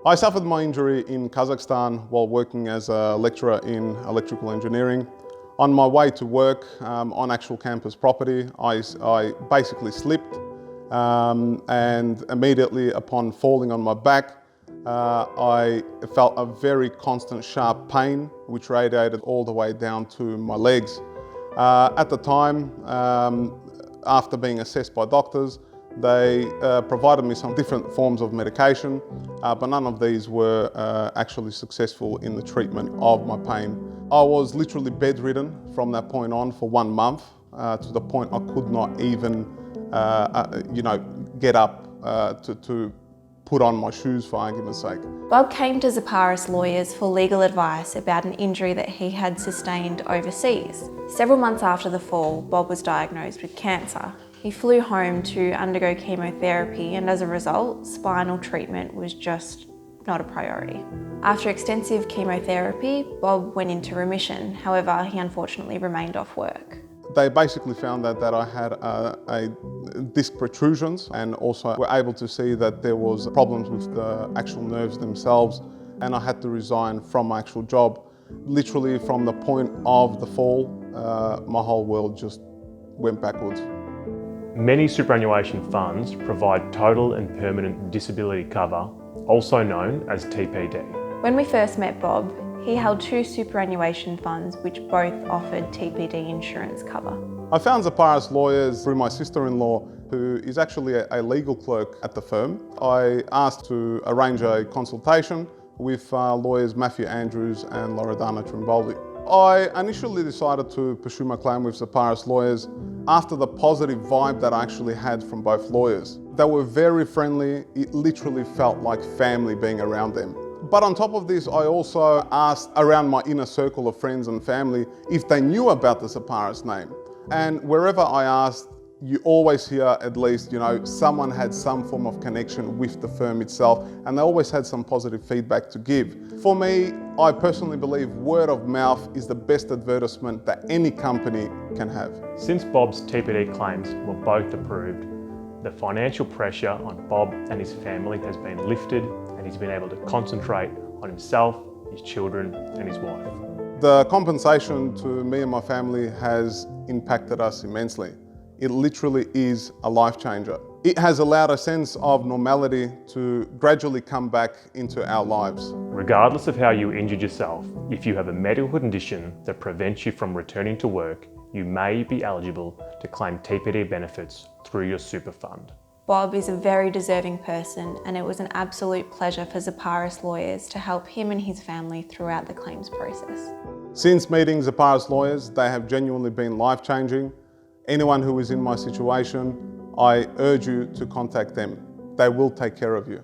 I suffered my injury in Kazakhstan while working as a lecturer in electrical engineering. On my way to work on actual campus property, I basically slipped and immediately upon falling on my back, I felt a very constant sharp pain which radiated all the way down to my legs. At the time, after being assessed by doctors, they provided me some different forms of medication, but none of these were actually successful in the treatment of my pain. I was literally bedridden from that point on for 1 month, to the point I could not even get up to put on my shoes, for argument's sake. Bob came to Zaparas Lawyers for legal advice about an injury that he had sustained overseas. Several months after the fall, Bob was diagnosed with cancer. He flew home to undergo chemotherapy, and as a result, spinal treatment was just not a priority. After extensive chemotherapy, Bob went into remission. However, he unfortunately remained off work. They basically found that I had a disc protrusions, and also were able to see that there was problems with the actual nerves themselves, and I had to resign from my actual job. Literally from the point of the fall, my whole world just went backwards. Many superannuation funds provide total and permanent disability cover, also known as TPD. When we first met Bob, he held 2 superannuation funds which both offered TPD insurance cover. I found Zaparas Lawyers through my sister-in-law, who is actually a legal clerk at the firm. I asked to arrange a consultation with lawyers Matthew Andrews and Loredana Trimboldi. I initially decided to pursue my claim with Zaparas Lawyers after the positive vibe that I actually had from both lawyers. They were very friendly. It literally felt like family being around them. But on top of this, I also asked around my inner circle of friends and family if they knew about the Zaparas name. And wherever I asked, you always hear at least, someone had some form of connection with the firm itself, and they always had some positive feedback to give. For me, I personally believe word of mouth is the best advertisement that any company can have. Since Bob's TPD claims were both approved, the financial pressure on Bob and his family has been lifted, and he's been able to concentrate on himself, his children and his wife. The compensation to me and my family has impacted us immensely. It literally is a life changer. It has allowed a sense of normality to gradually come back into our lives. Regardless of how you injured yourself, if you have a medical condition that prevents you from returning to work, you may be eligible to claim TPD benefits through your super fund. Bob is a very deserving person, and it was an absolute pleasure for Zaparas Lawyers to help him and his family throughout the claims process. Since meeting Zaparas Lawyers, they have genuinely been life-changing. Anyone who is in my situation, I urge you to contact them. They will take care of you.